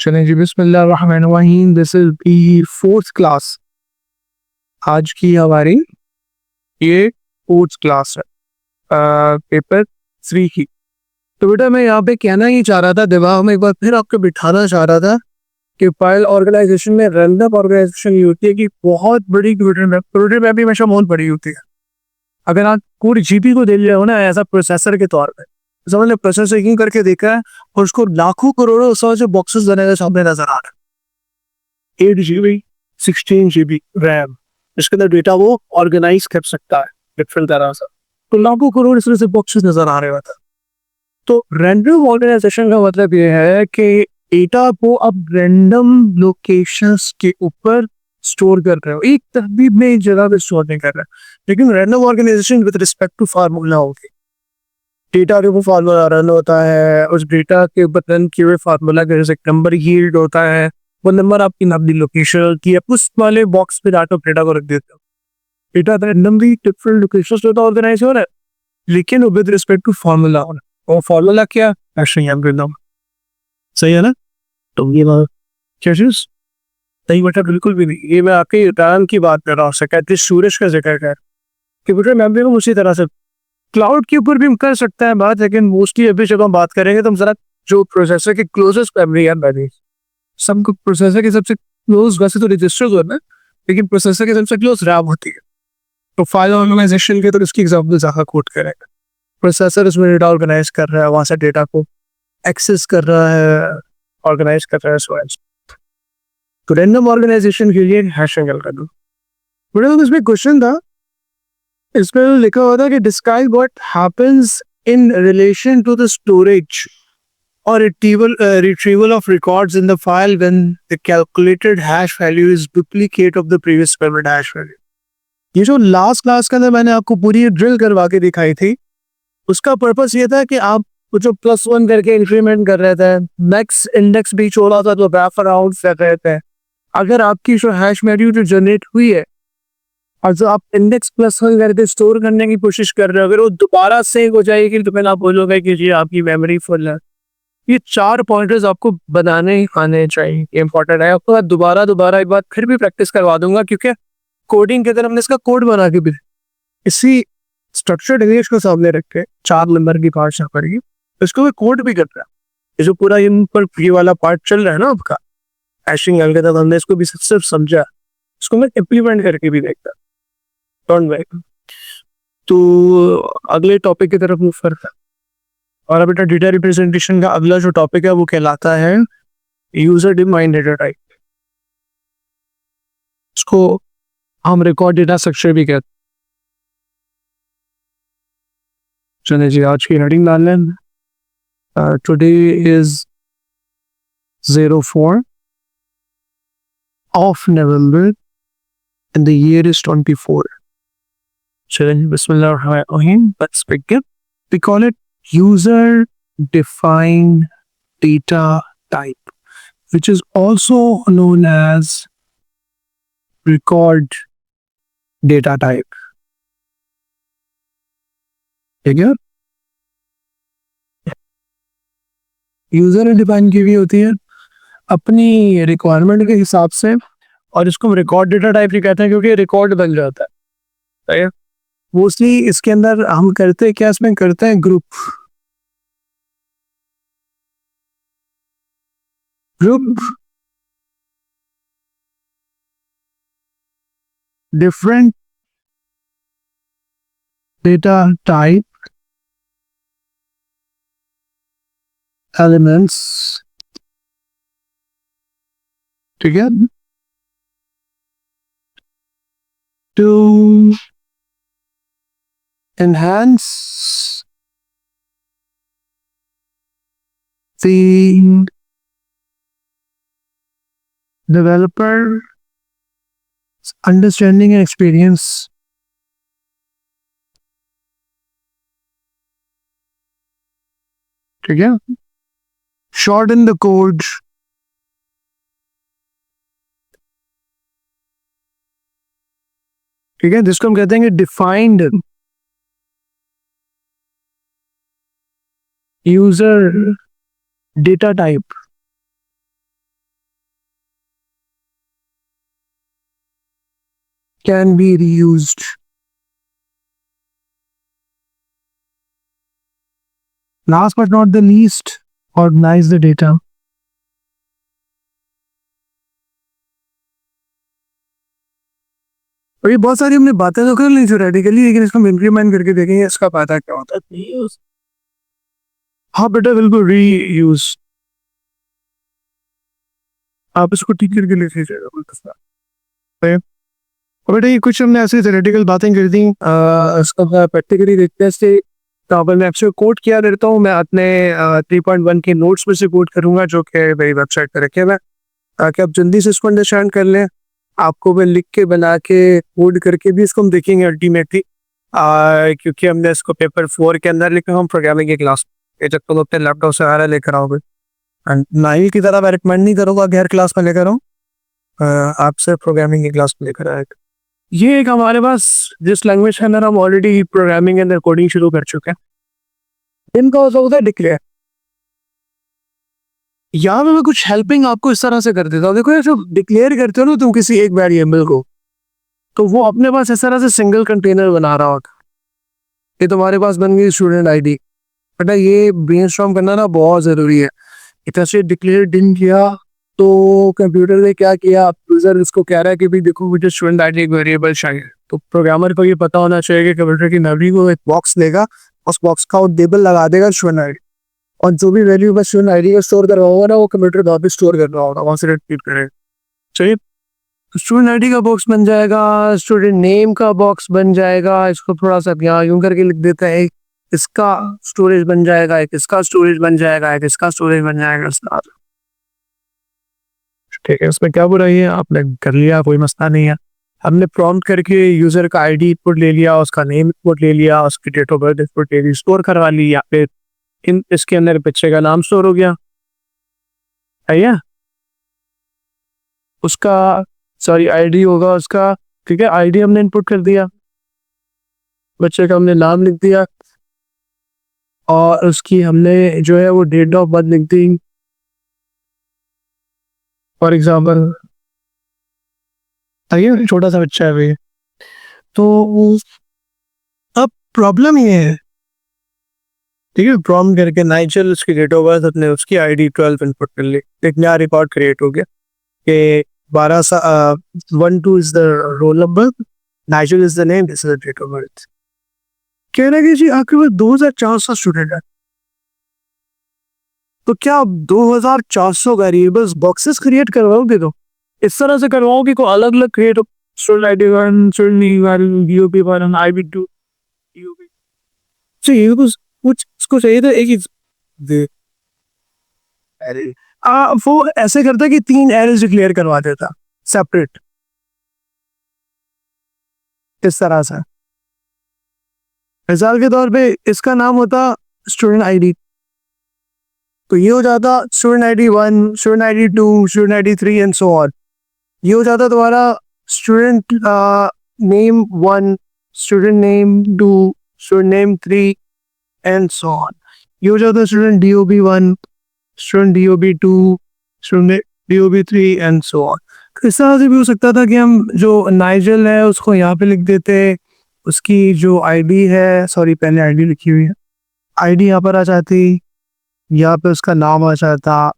चलें जी, बिस्मिल्लाहिर्रहमानिर्रहीम। This is the fourth class आज की हमारी। ये फोर्थ क्लास है पेपर 3 की। तो बेटा मैं यहाँ पे कहना ही चाह रहा था, दिमाग में एक बार फिर आपको बिठाना चाह रहा था कि फाइल ऑर्गेनाइजेशन में रैंडम ऑर्गेनाइजेशन ये होती है कि बहुत बड़ी कंप्यूटर में भी हमेशा बहुत बड़ी होती है। अगर आप पूरी जीपी को दे लिया हो ना एज अ प्रोसेसर के तौर पे, समझ लो प्रोसेसिंग करके देखा है और उसको लाखों करोड़ों जो बॉक्सेस बने हुए सामने नजर आ रहे हैं। 8 GB 16 GB रैम, इसके अंदर डेटा वो ऑर्गेनाइज कर सकता है डिफरेंट तरह से। तो लाखों करोड़ इस तरह से बॉक्सेस नजर आ रहे होते हैं। तो रैंडम ऑर्गेनाइजेशन का मतलब ये है कि डेटा को अब रैंडम लोकेशंस के ऊपर स्टोर कर रहे हो, एक तरतीब में एक जगह पे स्टोर नहीं कर रहे, लेकिन random organization with respect to formula होगी। डेटा के ऊपर फार्मूला रन होता है, उस डेटा के ऊपर रन किए हुए फार्मूला का जैसे नंबर यील्ड होता है, वो नंबर आपकी अपनी लोकेशन की उस वाले बॉक्स पे जाकर डेटा को रख देते हो। डेटा रैंडमली डिफरेंट लोकेशंस पे ऑर्गेनाइज हो रहा है, लेकिन विद रिस्पेक्ट टू फार्मूला हो रहा है। और फार्मूला क्या है? सही है ना? तो ये बात क्या चीज नहीं बेटा, बिल्कुल भी नहीं। ये मैं आपके रैम की बात कर रहा हूँ, सेक्रेटरी सूरज का जिक्र कर कंप्यूटर मेमोरी में उसी तरह से क्लाउड के ऊपर भी हम कर सकते हैं बात, लेकिन मोस्टली अभी जब हम बात करेंगे तो हम जरा जो प्रोसेसर के क्लोजेस्ट मेमोरी है मेमोरी, सब प्रोसेसर के सबसे क्लोज वैसे तो रजिस्टर्स होते हैं, लेकिन प्रोसेसर के सबसे क्लोज रैम होती है। तो फाइल ऑर्गेनाइजेशन के तो इसकी एग्जाम्पल ज्यादा कोट करेंगे। प्रोसेसर इसमें डेटा ऑर्गेनाइज कर रहा है, वहां से डेटा को एक्सेस कर रहा है, ऑर्गेनाइज कर रहा है। सो तो रैंडम ऑर्गेनाइजेशन के लिए हैशिंग कर दूं। बड़ा इसमें क्वेश्चन था, इसमें लिखा हुआ था कि describe what happens in relation to the storage or retrieval of records in the file when the calculated hash value is duplicate of the previous experimented hash value। ये जो लास्ट क्लास के अंदर मैंने आपको पूरी ड्रिल करवा के दिखाई थी, उसका पर्पस ये था कि आप जो +1 करके इंक्रीमेंट कर रहे थे, नेक्स्ट इंडेक्स भी छोड़ा था तो रैप अराउंड कर रहे थे। अगर आपकी जो हैश वैल्यू जो जनरेट हुई है और जो आप इंडेक्स +1 करके स्टोर करने की कोशिश कर रहे हो, अगर वो दोबारा सेव हो जाएगी तो फिर आप बोलोगे कि जी आपकी मेमोरी फुल है। ये 4 पॉइंटर्स आपको बनाने ही आने चाहिए, इंपॉर्टेंट है। आपको दोबारा दोबारा एक बार फिर भी प्रैक्टिस करवा दूंगा, क्योंकि कोडिंग के अंदर हमने इसका कोड बना के भी इसी स्ट्रक्चर्ड इंग्लिश को सामने रख के 4 नंबर की पार्ट यहाँ पड़ेगी, इसको भी कोड भी कर रहा है। ये जो पूरा इन पर ये वाला पार्ट चल रहा है ना आपका हैशिंग एल्गोरिथम, हमने इसको भी सिर्फ समझा, इसको मैं इम्प्लीमेंट करके भी देखता। Don't very. तो अगले टॉपिक की तरफ मूव करता है। और बेटा डेटा रिप्रेजेंटेशन का अगला जो टॉपिक है वो कहलाता है यूजर डिफाइंड डेटा टाइप। इसको हम रिकॉर्ड डेटा स्ट्रक्चर भी कहते हैं। चलिए जी, आज की हेडिंग डाल लें। Today is 04 of November and the year is 24। चलिए बिस्मिल्लाहिर्रहमानिर्रहीम, let's begin। We call it user defined data type, which is also known as record data type। ठीक है, यूजर डिफाइन की भी होती है अपनी रिक्वायरमेंट के हिसाब से, और इसको हम रिकॉर्ड डेटा टाइप भी कहते हैं क्योंकि रिकॉर्ड बन जाता है। ठीक है, मोस्टली इसके अंदर हम करते हैं क्या, इसमें करते हैं group different data type elements together to enhance the developer understanding and experience। ठीक है, shorten the code, ठीक है, जिसको हम कहते हैं defined user data type. can be reused. Last but not the least, organize the data. और ये बहुत सारी हमने बातें तो कर ली थ्योरेटिकली, लेकिन इसको हम इम्प्लीमेंट करके देखेंगे इसका फायदा क्या होता है। हाँ बेटा, बिल्कुल रीयूज। आप इसको ठीक करके लिख लीजिएगा। बेटा ये कुछ हमने ऐसी थ्योरेटिकल बातें कर दी, इसका प्रैक्टिकली देखते हैं। तो अब मैं आपसे कोट किया देता हूँ, मैं अपने 3.1 के नोट्स में से कोट करूंगा जो कि मेरी वेबसाइट पर रखे हुए, ताकि आप जल्दी से इसको अंडरस्टैंड कर लें। आपको मैं लिख के बना के कोड करके भी इसको हम देखेंगे अल्टीमेटली, क्योंकि हमने इसको पेपर 4 के अंदर लिखा, हम प्रोग्रामिंग की क्लास जब तुम अपने लैपटॉप से आ लेकर आओगे। एंड नाइल की तरह मैं रिकमेंड नहीं करूँगा कि हर क्लास में लेकर आऊँ, आपसे प्रोग्रामिंग की क्लास में लेकर आए। ये एक हमारे पास जिस लैंग्वेज के अंदर हम ऑलरेडी प्रोग्रामिंग के अंदर कोडिंग शुरू कर चुके हैं, इनका होता है डिक्लेयर। यहाँ पे मैं कुछ हेल्पिंग आपको इस तरह से कर देता हूँ। देखो यार, जब डिक्लेयर करते हो ना तुम किसी एक वेरिएबल को, तो वो अपने पास इस तरह से सिंगल कंटेनर बना रहा होता। ये तुम्हारे पास बन गई स्टूडेंट आईडी। बेटा ये ब्रेनस्टॉर्म करना ना बहुत जरूरी है। इतना से डिक्लेयर डिन किया तो कंप्यूटर ने क्या किया, यूजर इसको कह रहा है कि भाई देखो मुझे स्टूडेंट आईडी एक वेरिएबल चाहिए, तो प्रोग्रामर को ये पता होना चाहिए कि कंप्यूटर की मेमोरी को एक बॉक्स लेगा, उस बॉक्स का लेबल लगा देगा स्टूडेंट आईडी, और जो भी वैल्यू बस स्टूडेंट आईडी का स्टोर कर रहा होगा ना, वो कंप्यूटर वहाँ पे स्टोर कर रहा होगा, वहाँ से रिट्रीव करेगा। चलिए, स्टूडेंट आईडी का बॉक्स बन जाएगा, स्टूडेंट नेम का बॉक्स बन जाएगा। इसको थोड़ा सा यहाँ यूं करके लिख देता है, इसका स्टोरेज बन जाएगा, एक इसका स्टोरेज बन जाएगा, एक इसका स्टोरेज बन जाएगा। ठीक है, उसमें क्या बुराई है, आपने कर लिया, कोई मसला नहीं है। हमने प्रॉम्प्ट करके यूजर का आईडी इनपुट ले लिया, उसका नेम इनपुट ले लिया, उसकी डेट ऑफ बर्थ इनपुट ले ली, स्टोर करवा ली, या फिर इसके अंदर बच्चे का नाम स्टोर हो गया है, उसका सॉरी आईडी होगा उसका। ठीक है, आईडी हमने इनपुट कर दिया, बच्चे का हमने नाम लिख दिया, और उसकी हमने जो है वो डेट ऑफ बर्थ लिख दी। फॉर एग्जाम्पल आइए, छोटा सा बच्चा है भाई, तो अब प्रॉब्लम ये है, ठीक है, प्रॉम्प्ट करके नाइजल उसकी डेट ऑफ बर्थ अपने उसकी आईडी 12 इनपुट कर ली, एक नया रिकॉर्ड क्रिएट हो गया कि 12 is the roll number, Nigel is the name, this is the date of birth. कह रहा है कि जी आपके पास 2400 स्टूडेंट है, तो क्या आप 2400 वेरिएबल्स बॉक्सेस क्रिएट करवाओगे? तो इस तरह से करवाओगे को अलग अलग क्रिएट हो, student ID 1, student DOP 1, IB 2, DOP चाहिए कुछ इसको चाहिए था एक ही दे। अरे वो ऐसे करता कि 3 एरेज डिक्लेयर करवा देता सेपरेट, इस तरह से। मिसाल के तौर पे इसका नाम होता स्टूडेंट आईडी, तो ये हो जाता student ID 1, student ID 2, student ID 3 and so on. ये हो जाता तुम्हारा student name 1, student name 2, student name 3 and so on. ये हो जाता student DOB 1, student DOB 2, student DOB 3 and so on. इस तरह से भी हो सकता था कि हम जो नाइजल है उसको यहाँ पे लिख देते, उसकी जो आईडी है, सॉरी पहले आईडी लिखी हुई है, आईडी यहाँ पर आ जाती, यहाँ पे उसका नाम आ जाता,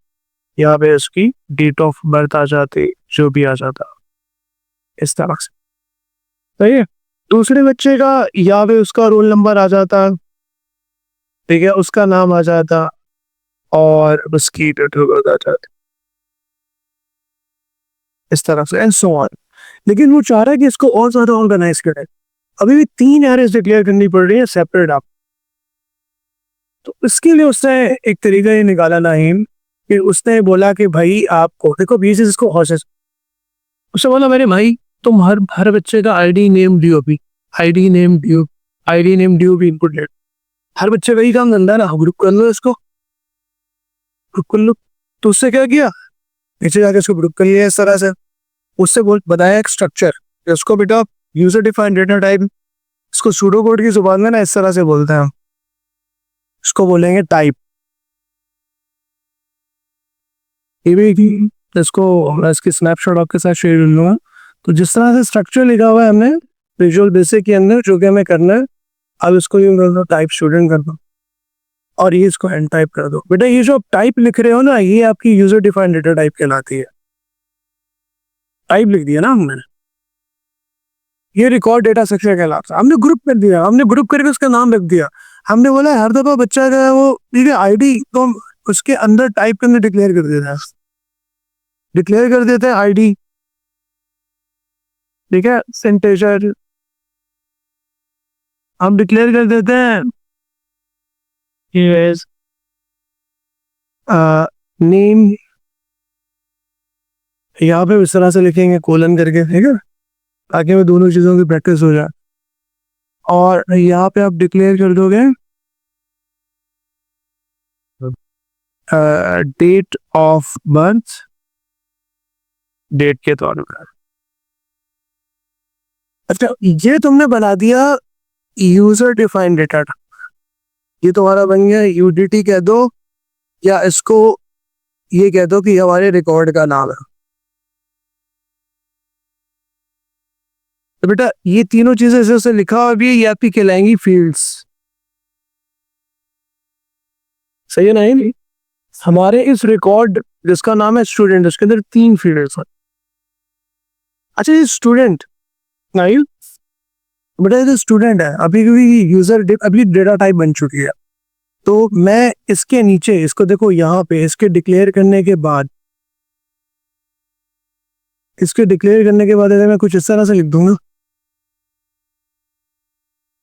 यहाँ पे उसकी डेट ऑफ बर्थ आ जाती, जो भी आ जाता इस तरह से। सही है, दूसरे बच्चे का यहाँ पे उसका रोल नंबर आ जाता, ठीक है, उसका नाम आ जाता और उसकी डेट ऑफ बर्थ आ जाती, इस तरह से एंड सो ऑन। लेकिन वो चाह रहा है कि इसको और ज्यादा ऑर्गेनाइज करे, अभी भी 3 एरेज डिक्लेयर करनी पड़ रही है सेपरेट आप। तो इसके लिए उसने एक तरीका ये निकाला नाहिम, कि उसने बोला कि भाई आपको देखो 20 इसको हॉसेस, उसने बोला मेरे भाई तुम हर बच्चे का ID name DOB, ID name DO, ID name DOB input ले, हर बच्चे का ही काम धंधा है ना, ग्रुप कर लो इसको, ग्रुप कर लो। तो उससे क्या किया, नीचे जाके इसको ग्रुप कर लिया इस तरह से। उससे बताया एक स्ट्रक्चर, इसको बेटा यूजर डिफाइंड डेटा टाइप, इसको सूडो कोड की जुबान में ना इस तरह से बोलते हैं, इसको बोलेंगे टाइप। ये भी इसको मैं इसकी स्नैपशॉट आपके साथ शेयर कर लूँगा, तो जिस तरह से स्ट्रक्चर लिखा हुआ है हमने विजुअल बेसिक के अंदर, जो कि हमें करना है, अब इसको यूं कर दो, टाइप स्टूडेंट कर दो और ये इसको एंड टाइप कर दो। बेटा ये जो आप टाइप लिख रहे हो ना, ये आपकी यूजर डिफाइंड डेटा टाइप कहलाती है। टाइप लिख दिया ना हमने, ये रिकॉर्ड डेटा सेक्शन कहलाता है। हमने ग्रुप कर दिया, हमने ग्रुप करके उसका नाम रख दिया। हमने बोला हर दफा बच्चा का वो ठीक है आईडी तो हम उसके अंदर टाइप के अंदर डिक्लेयर कर देते हैं, डिक्लेयर कर देते हैं आईडी, ठीक है। सेंटेजर हम डिक्लेयर कर देते हैं, नेम यहाँ पे इस तरह से लिखेंगे कोलन करके, ठीक है, ताकि हमें दोनों चीजों की प्रैक्टिस हो जाए। और यहाँ पे आप डिक्लेयर कर दोगे डेट ऑफ बर्थ, डेट के तौर पर। अच्छा ये तुमने बना दिया यूजर डिफाइंड डेटा, ये तुम्हारा बन गया यूडीटी कह दो, या इसको ये कह दो कि हमारे रिकॉर्ड का नाम है। तो बेटा ये तीनों चीजें जैसे लिखा हुआ भी है, ये आपकी कहलाएंगी फील्ड्स, सही है ना? नहीं हमारे इस रिकॉर्ड जिसका नाम है स्टूडेंट, उसके अंदर 3 फील्ड्स हैं। अच्छा ये स्टूडेंट नहीं बेटा, ये तो स्टूडेंट है, अभी यूजर अभी डेटा टाइप बन चुकी है। तो मैं इसके नीचे इसको देखो, यहाँ पे इसके डिक्लेयर करने के बाद, अगर मैं कुछ इस तरह से लिख दूंगा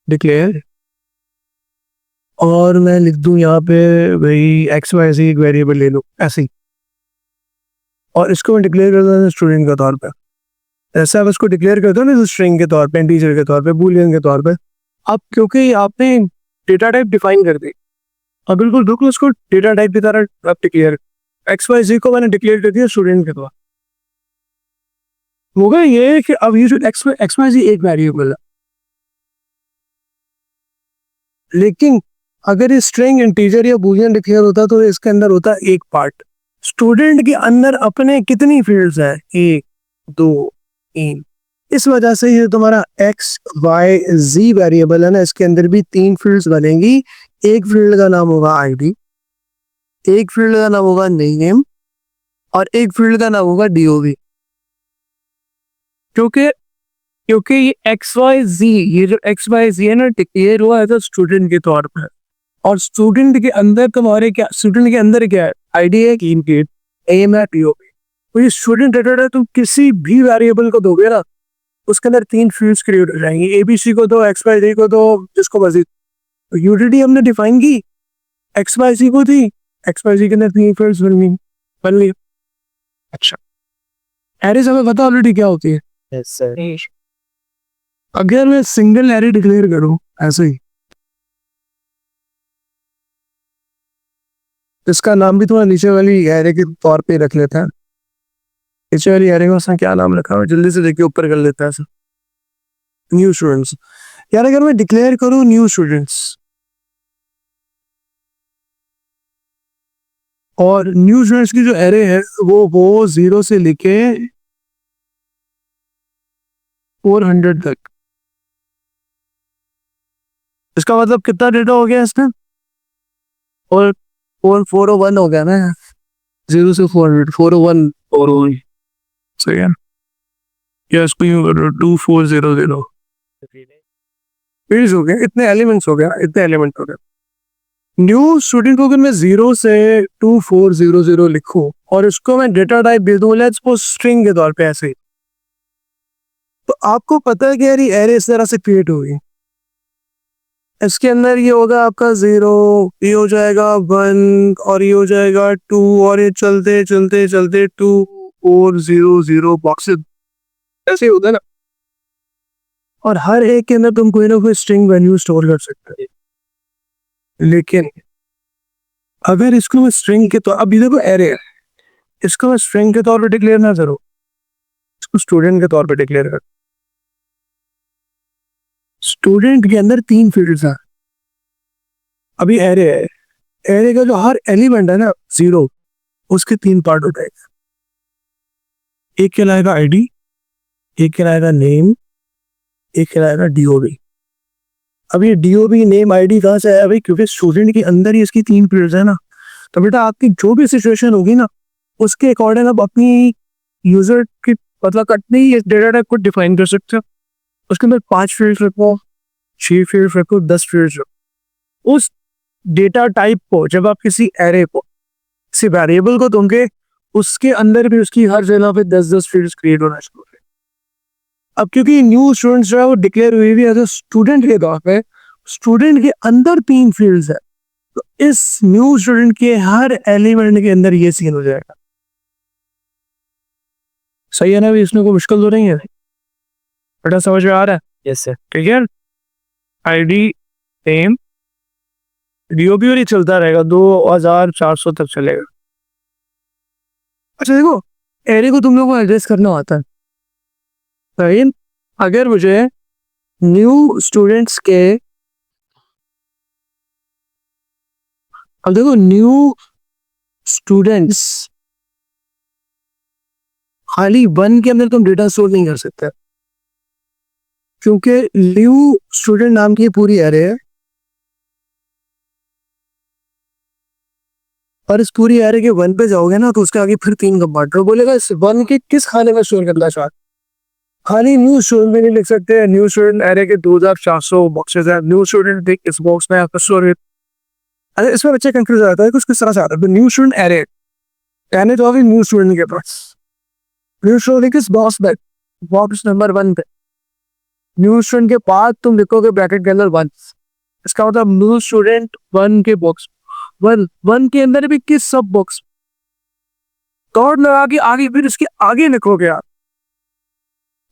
डिक्लेयर, और मैं लिख दूं यहाँ पे भाई एक्स वाई ज़ेड वेरिएबल ले लो ऐसे ही, और इसको मैं डिक्लेयर कर दूँ स्टूडेंट के तौर पे, ऐसे आप इसको डिक्लेयर करते हो ना स्ट्रिंग के तौर पे, इंटीजर के तौर पे, बूलियन के तौर पे। अब क्योंकि आपने डेटा टाइप डिफाइन कर दी, अब बिल्कुल उसको डेटा टाइप की तरह आप डिक्लेयर, एक्स वाई ज़ेड को मैंने डिक्लेयर कर दिया स्टूडेंट के तौर। होगा ये कि अब ये जो एक्स वाई ज़ेड एक वेरिएबल है, लेकिन अगर ये स्ट्रिंग इंटीजर या बूलियन डिक्लेयर होता तो इसके अंदर होता एक पार्ट। स्टूडेंट के अंदर अपने कितनी फील्ड्स है? 1 2 3। इस वजह से ये तुम्हारा एक्स वाई जी वेरिएबल है ना, इसके अंदर भी 3 फील्ड्स बनेंगी। एक फील्ड का नाम होगा आईडी, एक फील्ड का नाम होगा नेम, और एक फील्ड का नाम होगा डीओवी। क्योंकि ये एक्स वाई जी, ये जो एक्स वाई जी है ना, डिक्लेयर हुआ है तो स्टूडेंट के तौर पर, और स्टूडेंट के अंदर तुम्हारे क्या, स्टूडेंट के अंदर क्या है? आईडी है, इनकेट, एम है, डीओवी। तो ये स्टूडेंट डेटा है, तुम किसी भी वेरिएबल को दोगे ना, उसके अंदर 3 फील्ड्स क्रिएट हो जाएंगी। एबीसी को दो, एक्स वाई जी को दो, जिसको मर्जी। तो यूडीटी हमने डिफाइन की, एक्स वाई जी को थी, एक्स वाई जी के अंदर 3 फील्ड्स बन ली। अच्छा एरेज हमें पता ऑलरेडी क्या होती है। Yes sir. अगर मैं सिंगल एरे डिक्लेयर करूं ऐसे ही, इसका नाम भी थोड़ा नीचे वाली एरे के तौर पे रख लेते हैं। नीचे वाली एरे का उसने क्या नाम रखा है, जल्दी से देखिए, ऊपर कर लेता है सर, न्यू स्टूडेंट्स। यार अगर मैं डिक्लेयर करूं न्यू स्टूडेंट्स, और न्यू स्टूडेंट्स की जो एरे है वो 0 से लेके 400 तक, इसका मतलब कितना डेटा हो गया इसमें? और 401 हो गया ना, 0 से 400, 401 सही है। या इसको यूं करो 2400 फील्ड्स हो गए, इतने एलिमेंट्स हो गया, इतने एलिमेंट हो गए। न्यू स्टूडेंट को अगर मैं 0 से 2400 लिखूं और इसको मैं डेटा टाइप दे दूं, लेट्स सपोज स्ट्रिंग के तौर पे ऐसे, तो आपको पता है कि यार ये एरे इस तरह से क्रिएट होगी। इसके अंदर ये होगा आपका 0, ये हो जाएगा 1, और ये हो जाएगा 2, और ये चलते चलते चलते 2 4 0 0 बॉक्सेस ऐसे होता है ना। और हर एक के अंदर तुम कोई ना कोई स्ट्रिंग वैल्यू स्टोर कर सकते हो। लेकिन अगर इसको मैं स्ट्रिंग के तौर, अभी देखो एरे है, इसको मैं स्ट्रिंग के तौर पे डिक्लेयर ना करो, इसको स्टूडेंट के तौर पे डिक्लेयर कर। स्टूडेंट के अंदर 3 फील्ड्स हैं। अभी एरे है, एरे का जो हर एलिमेंट है ना 0, उसके 3 पार्ट होते हैं। एक कहलाएगा आईडी, एक कहलाएगा नेम, एक कहलाएगा डीओबी। अब ये डीओबी नेम आईडी कहाँ से आया भाई? क्योंकि स्टूडेंट के अंदर ही इसकी 3 फील्ड्स है ना। तो बेटा आपकी जो भी सिचुएशन होगी ना, उसके अकॉर्डिंग आप अपनी यूजर की मतलब अपनी इस डेटा टाइप को डिफाइन कर सकते हो। उसके अंदर 5 फील्ड्स रखो, 6 फील्ड्स रखो, 10 फील्ड्स रखो। उस डेटा टाइप को जब आप किसी एरे को, किसी वेरिएबल को दोगे, उसके अंदर भी उसकी हर जगह पे 10-10 फील्ड्स क्रिएट होना शुरू हो। अब क्योंकि न्यू स्टूडेंट्स जो है वो डिक्लेयर हुई हुई एज अ स्टूडेंट के तौर पे, स्टूडेंट के अंदर 3 फील्ड्स है, तो इस न्यू स्टूडेंट के हर एलिमेंट के अंदर ये सीन हो जाएगा। सही है ना? भी इसमें कोई मुश्किल तो नहीं है? बेटा समझ में आ रहा है? Yes sir. ठीक है, आईडी नेम डीओबी और ही चलता रहेगा, 2400 तक चलेगा। अच्छा देखो, एरे को तुम लोगों को एड्रेस करना आता है, लेकिन अगर मुझे न्यू स्टूडेंट्स के, अब देखो न्यू स्टूडेंट्स खाली 1 के अंदर तुम डेटा स्टोर नहीं कर सकते, क्योंकि न्यू स्टूडेंट नाम की पूरी एरे है और इस पूरी एरे के 1 पे जाओगे ना तो उसके आगे फिर 3 कंपार्टमेंट बोलेगा इस 1 के किस खाने में स्टोर करना चाहते। खाली न्यू स्टूडेंट में नहीं लिख सकते, न्यू स्टूडेंट एरे के 2400 बॉक्सेस है, न्यू स्टूडेंट इस बॉक्स में आपका स्टोर है। अरे इसमें बच्चे कंफ्यूज हो जाता है कुछ किस तरह से आता है। न्यू स्टूडेंट एरे यानी तो अभी न्यू स्टूडेंट के पास न्यू स्टूडेंट किस बॉक्स में, बॉक्स नंबर 1 पे। न्यू स्टूडेंट के बाद तुम लिखोगे ब्रैकेट के अंदर 1, इसका मतलब न्यू स्टूडेंट 1 के बॉक्स 1 के अंदर भी किस सब बॉक्स डॉट लगा के आगे फिर इसके आगे लिखोगे आप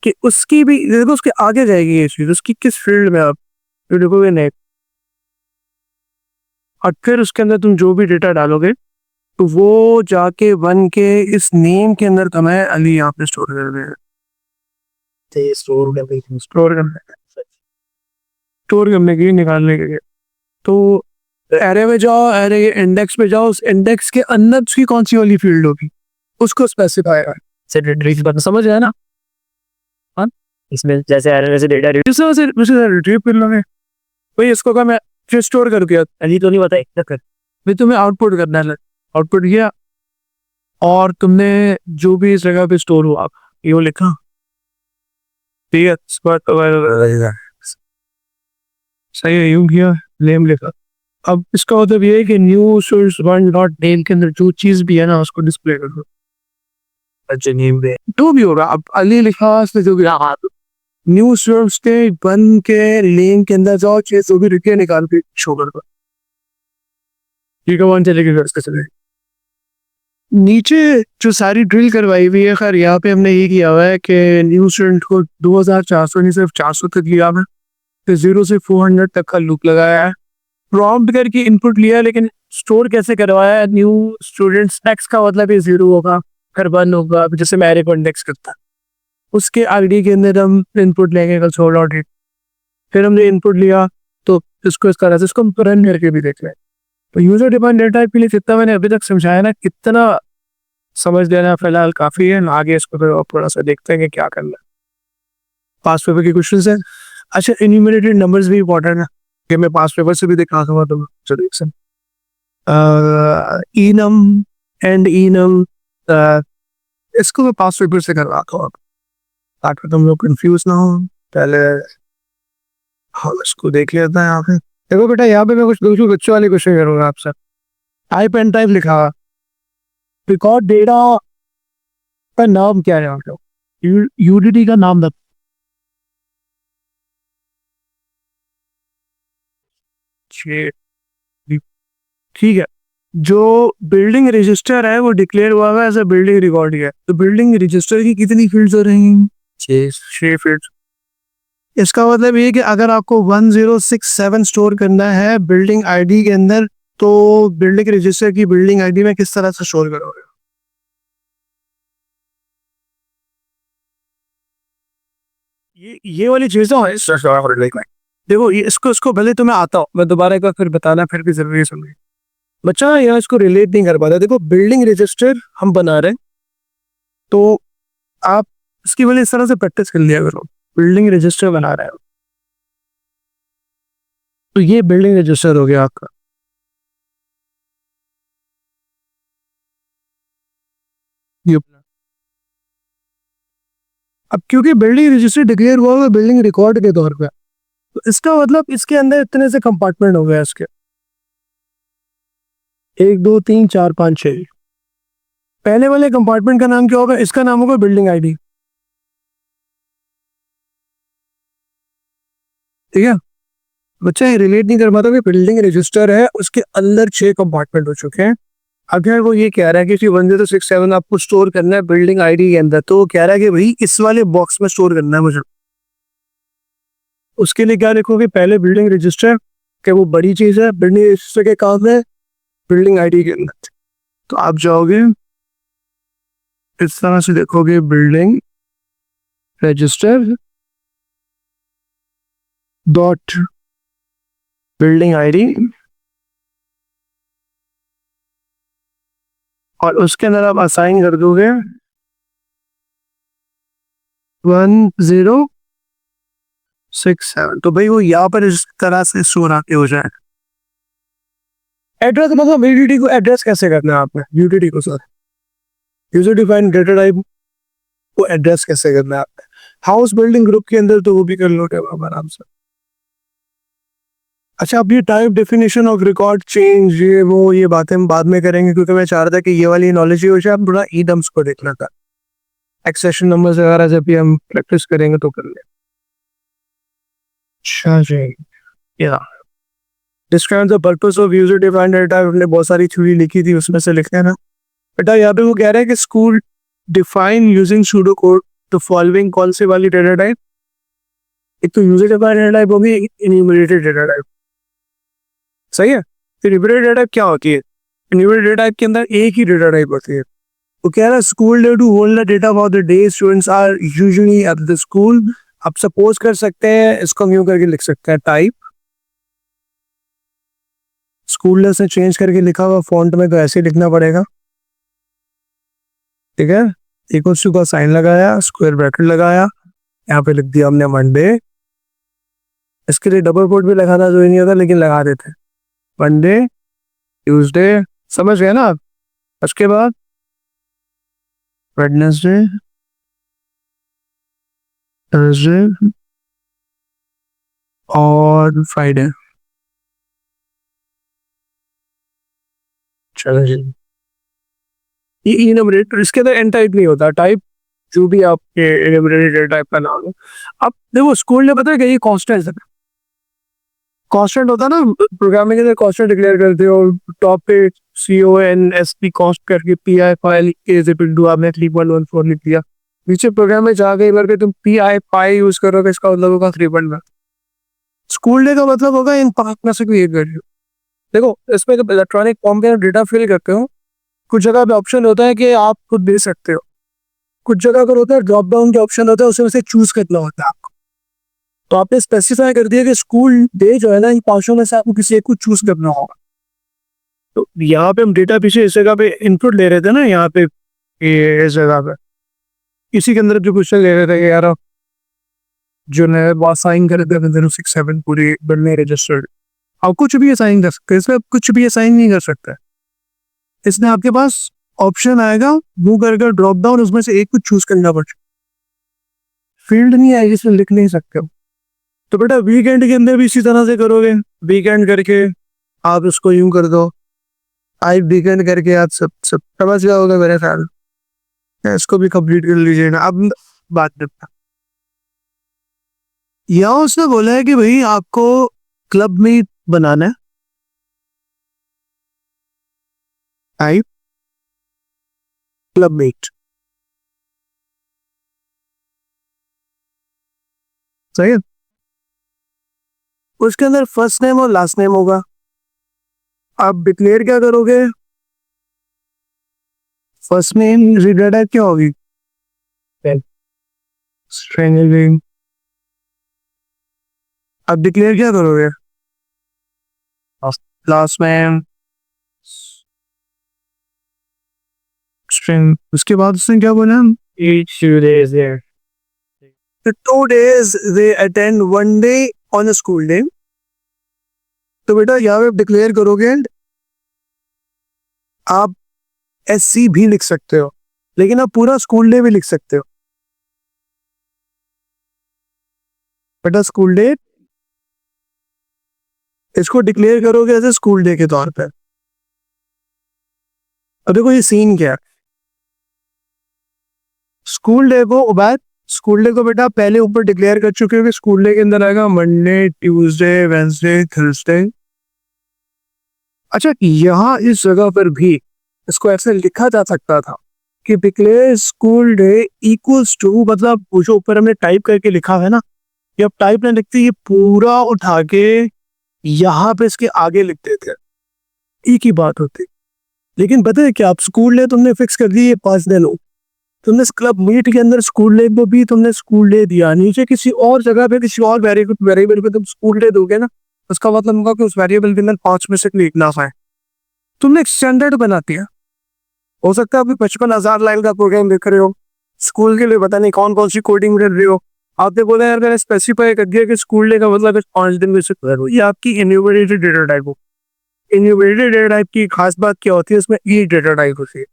कि उसकी भी देखो उसके आगे जाएगी ये चीज, उसकी किस फील्ड में आप लिखोगे नहीं, और फिर उसके अंदर तुम जो भी डेटा डालोगे तो वो जाके 1 के इस नेम के अंदर कम है अली यहाँ पे स्टोर कर देगा। स्टोर करने के लिए निकालने के लिए तो एरे में जाओ, एरे के इंडेक्स पे जाओ, उस इंडेक्स के अंदर उसकी कौन सी वाली फील्ड होगी उसको स्पेसिफाई है। समझ आया ना? हाँ, इसमें जैसे एरर से डेटा रिट्रीव कर लोगे भाई, इसको का मैं फिर स्टोर कर दिया, अली तो नहीं बताया कर भाई तुम्हें आउटपुट करना है, आउटपुट किया और तुमने जो भी इस जगह पे स्टोर हुआ ये वो लिखा, ठीक है, सही है, यूं किया, नेम लिखा। अब इसका मतलब ये है कि न्यू सोर्स 1 डॉट नेम के अंदर जो चीज भी है ना उसको डिस्प्ले कर दो। अच्छा नेम पे जो भी होगा, अब अली लिखा उसने जो भी रहा, न्यू सोर्स के 1 के नेम के अंदर जाओ, चीज जो भी लिखे निकाल के शो कर दो। ठीक है, 1 चलेगी फिर उसका चलेगा। नीचे जो सारी ड्रिल करवाई हुई है, खैर यहाँ पे हमने ये किया हुआ है कि न्यू स्टूडेंट को 2400 नहीं सिर्फ 400 तक लिया है, फिर 0 से 400 तक का लूप लगाया है, प्रॉम्प्ट करके इनपुट लिया, लेकिन स्टोर कैसे करवाया है? न्यू स्टूडेंट्स एक्स का मतलब ये 0 होगा, फिर 1 होगा, जैसे मैं एरे को इंडेक्स करता, उसके आईडी के अंदर हम इनपुट लेंगे कंसोल डॉट इट, फिर हमने इनपुट लिया तो इसको इस तरह से इसको हम रन करके भी देख लें। तो यूजर डिफाइंड डेटा टाइप के लिए जितना मैंने अभी तक समझाया ना, कितना समझ लेना फिलहाल काफी है, आगे इसको फिर थोड़ा सा देखते हैं कि क्या करना है। पास पेपर के क्वेश्चन है। अच्छा, इन्यूमरेटेड नंबर्स भी इंपॉर्टेंट है कि मैं पास पेपर से भी दिखा दूंगा तुम सॉल्यूशन। इनम एंड इनम इसको मैं पास पेपर से करवाता हूँ ताकि तुम लोग कंफ्यूज ना हो। पहले हाँ इसको देख लेते हैं। यहाँ पे देखो बेटा, यहाँ पे मैं कुछ बिल्कुल बच्चों वाले क्वेश्चन करूंगा आपसे। टाइप एंड टाइप लिखा हुआ, रिकॉर्ड डेटा का नाम क्या है? यूडीटी का नाम बता। ठीक है, जो बिल्डिंग रजिस्टर है वो डिक्लेयर हुआ है एज अ बिल्डिंग रिकॉर्ड है, तो बिल्डिंग रजिस्टर की कितनी फील्ड्स हो रही हैं? 6 फील्ड्स। इसका मतलब ये कि अगर आपको 1067 स्टोर करना है बिल्डिंग आईडी के अंदर, तो बिल्डिंग रजिस्टर की बिल्डिंग आईडी में किस तरह से स्टोर करोगे? ये वाली चीजें देखो, ये इसको भले तुम्हें आता हो, मैं दोबारा एक बार फिर बताना फिर भी जरूरी समझे बच्चा, यहाँ इसको रिलेट नहीं कर पाता। देखो बिल्डिंग रजिस्टर हम बना रहे हैं, तो आप इसकी वजह इस तरह से प्रैक्टिस कर लिया करो। बिल्डिंग रजिस्टर बना रहे हो तो ये बिल्डिंग रजिस्टर हो गया आपका। ये अब क्योंकि बिल्डिंग रजिस्टर डिक्लेयर हुआ हुआ बिल्डिंग रिकॉर्ड के तौर पे, तो इसका मतलब इसके अंदर इतने से कंपार्टमेंट हो गया इसके, 1 2 3 4 5 6। पहले वाले कंपार्टमेंट का नाम क्या होगा? इसका नाम होगा बिल्डिंग आईडी। ठीक है बच्चा, ये रिलेट नहीं कर पाता कि बिल्डिंग रजिस्टर है, उसके अंदर 6 कंपार्टमेंट हो चुके हैं। अगर वो ये कह रहा है कि 1067 आपको स्टोर करना है बिल्डिंग आईडी के अंदर, तो वो कह रहा है कि भाई इस वाले बॉक्स में स्टोर करना है मुझे। उसके लिए क्या लिखोगे? पहले बिल्डिंग रजिस्टर के, वो बड़ी चीज है, बिल्डिंग रजिस्टर के काम है बिल्डिंग आईडी के अंदर। तो आप जाओगे इस तरह से देखोगे building register dot building ID, और उसके अंदर आप असाइन कर दोगे 1067। तो भाई वो यहाँ पर इस तरह से स्टोर आके हो जाए। एड्रेस मतलब यूटिलिटी को एड्रेस कैसे करना है आपने? यूटिलिटी को sir user defined data type को एड्रेस कैसे करना है आपने? हाउस बिल्डिंग ग्रुप के अंदर तो वो भी कर लो आप आराम से। अच्छा, अब ये type definition of record change ये बातें हम बाद में करेंगे, क्योंकि मैं चाह रहा था कि ये वाली नॉलेज ही हो जाए। अब थोड़ा ईडम्स को देखना था, एक्सेशन नंबर वगैरह जब भी हम प्रैक्टिस करेंगे तो कर ले। अच्छा जी, या describe the purpose of user defined data, हमने बहुत सारी थ्योरी लिखी थी, उसमें से लिखना है ना बेटा। यहाँ पे वो कह रहा है कि school define using pseudo code the following, कौन से वाली डेटा टाइप? एक तो यूजर डिफाइंड डेटा टाइप होगी, एक इन्यूमरेटेड डेटा टाइप। सही है। तो इन्यूमरेटेड डेटा टाइप क्या होती है? इन्यूमरेटेड डेटा टाइप के अंदर एक ही डेटा टाइप होती है। वो कह रहा है school day to hold the data for the day students are usually at the school. आप सपोज कर सकते हैं, इसको यूं करके लिख सकते हैं, टाइप स्कूल डे से चेंज करके लिखा हुआ फॉन्ट में, तो ऐसे ही लिखना पड़ेगा। ठीक है, इक्वल्स टू का साइन लगाया, स्क्वायर ब्रैकेट लगाया, यहाँ पे लिख दिया हमने मंडे। इसके लिए डबल कोट भी लगाना जरूरी नहीं होता, लेकिन लगा देते हैं मंडे ट्यूसडे, समझ गए ना आप? उसके बाद वेडनेसडे थर्सडे और फ्राइडे। चलो जी, ये इनमरेटर, इसके अंदर एन टाइप नहीं होता, टाइप जो भी आपके इनमरेटर टाइप का नाम है। अब देखो स्कूल ने पता है कि ये कांस्टेंट है, कांस्टेंट होता है ना प्रोग्रामिंग के अंदर, कांस्टेंट डिक्लेयर करते हो टॉप पे CONST कॉस्ट करके PI file is equal to, आपने 3.14 लिख दिया। नीचे प्रोग्राम में जाके एक बार के तुम PI पाई यूज करोगे, इसका मतलब होगा 3.1। स्कूल डे का मतलब होगा इन 5 में से कोई एक कर। देखो इसमें जब इलेक्ट्रॉनिक फॉर्म के डेटा फिल करते हो, कुछ जगह पे ऑप्शन होता है कि आप खुद दे सकते हो, कुछ जगह अगर होता है ड्रॉप डाउन के ऑप्शन होता है, उसमें से चूज करना होता है आपको। तो आपने स्पेसिफाई कर दिया कि स्कूल डे जो है ना, इन 5 में से आपको किसी एक को चूज करना होगा। तो यहाँ पे हम डेटा पीछे इस जगह पे इनपुट ले रहे थे ना, यहाँ पे ये इस जगह पे इसी के अंदर जो क्वेश्चन ले रहे थे कि यार जो है साइन कर देते 067 पूरी बिल्डिंग रजिस्टर्ड। आप कुछ भी असाइन कर सकते हैं, इसमें कुछ भी असाइन नहीं कर सकते। इसमें आपके पास ऑप्शन आएगा, मूव करके ड्रॉप डाउन, उसमें से एक कुछ चूज करना पड़ेगा। फील्ड नहीं आएगी, इसमें लिख नहीं सकते हो। तो बेटा वीकेंड के अंदर भी इसी तरह से करोगे, वीकेंड करके आप इसको यूं कर दो, आई वीकेंड करके आप सब सब समझ जाओगे मेरे ख्याल। इसको भी कंप्लीट कर लीजिए ना। अब बात करता, यहाँ उसने बोला है कि भाई आपको क्लब में बनाना है, टाइप क्लब मेट। सही है। उसके अंदर फर्स्ट नेम और लास्ट नेम होगा। आप डिक्लेयर क्या करोगे? फर्स्ट नेम डेटा टाइप क्या होगी? स्ट्रिंग। आप डिक्लेयर क्या करोगे? Last name string. उसके बाद उसने क्या बोला? each 2 days there the 2 days they attend 1 day on a school day. तो बेटा यहाँ पे डिक्लेयर करोगे, आप SC भी लिख सकते हो, लेकिन आप पूरा स्कूल डे भी लिख सकते हो। बेटा स्कूल डे इसको डिक्लेयर करोगे एज ए स्कूल डे के तौर पे। अब देखो ये सीन क्या है, स्कूल डे को बेटा पहले ऊपर डिक्लेयर कर चुके हो कि स्कूल डे के अंदर आएगा मंडे, ट्यूसडे, वेंसडे, थर्सडे। अच्छा, यहाँ इस जगह पर भी इसको ऐसे लिखा जा सकता था कि declare school day equals to, मतलब वो जो ऊपर हमने टाइप करके लिखा है ना, ये अब टाइप नहीं लिखते, ये पूरा उठा के यहाँ पे इसके आगे लिख देते, एक ही बात होती। लेकिन पता है क्या, आप स्कूल डे तुमने फिक्स कर दी, ये 5 दिन हो, तुमने क्लब मीट के अंदर स्कूल डे को भी तुमने स्कूल डे दिया, नीचे किसी और जगह पे किसी और वेरिएबल पे तुम स्कूल डे दोगे ना, उसका मतलब होगा कि उस वेरिएबल के अंदर 5 में से लिखना है। तुमने एक स्टैंडर्ड बना दिया। हो सकता है आप 55,000 लाइन का प्रोग्राम लिख रहे हो, स्कूल के लिए पता नहीं कौन कौन सी कोडिंग कर रहे हो, आपने बोला यार मैंने स्पेसिफाई कर दिया कि स्कूल डे का मतलब 5 दिन में से करो, ये आपकी इन्यूमरेटेड डेटा टाइप हो। इन्यूमरेटेड डेटा टाइप की खास बात क्या होती है, उसमें ई डेटा टाइप होती है,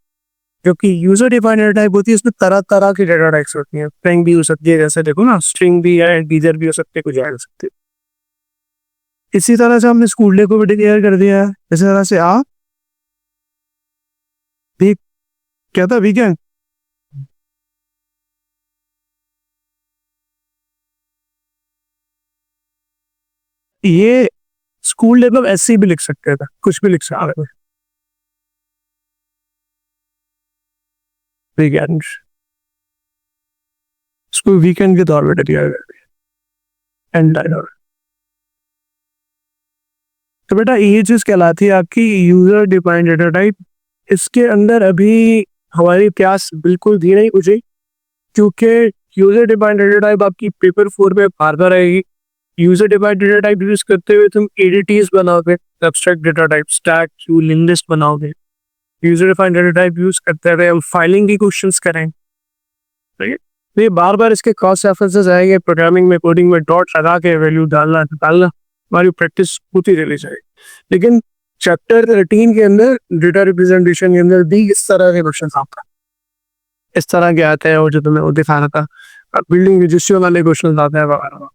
जो कि यूजर डिफाइंड डेटा टाइप होती है, उसमें तरह तरह की डेटा टाइप्स होती हैं। स्ट्रिंग भी हो सकती है, जैसे देखो ना, स्ट्रिंग भी है, इंटीजर भी हो सकते हैं, कुछ ऐड हो सकते हैं। इसी तरह से हमने स्कूल डे को भी डिक्लेयर कर दिया है। इसी तरह से आप भी क्या था, वीकेंड, ये स्कूल डे मतलब SC भी लिख सकते थे, कुछ भी लिख सकते थे। वीकेंड इसको वीकेंड के तौर पर दिया गया एंड टाइम। तो बेटा ये चीज कहलाती है आपकी यूजर डिफाइंड डेटा टाइप। इसके अंदर अभी हमारी प्यास बिल्कुल भी नहीं बुझी, क्योंकि यूजर डिफाइंड डेटा टाइप आपकी पेपर 4 में बार बार आएगी। User defined data type use करते हुए तुम ADTs बनाओगे, abstract data type, stack, queue, link list बनाओगे। User defined data type use करते हुए हम फाइलिंग की क्वेश्चंस करें, ठीक है। तो ये बार बार इसके क्रॉस रेफरेंसेस आएंगे, प्रोग्रामिंग में, कोडिंग में डॉट लगा के वैल्यू डालना हमारी प्रैक्टिस होती रहनी चाहिए। लेकिन चैप्टर 13 के अंदर डेटा रिप्रेजेंटेशन के अंदर भी इस तरह के क्वेश्चन आता है, इस तरह के आते हैं, और जो तुम्हें वो दिखा रहा था बिल्डिंग रजिस्टर वाले क्वेश्चन आते हैं वगैरह।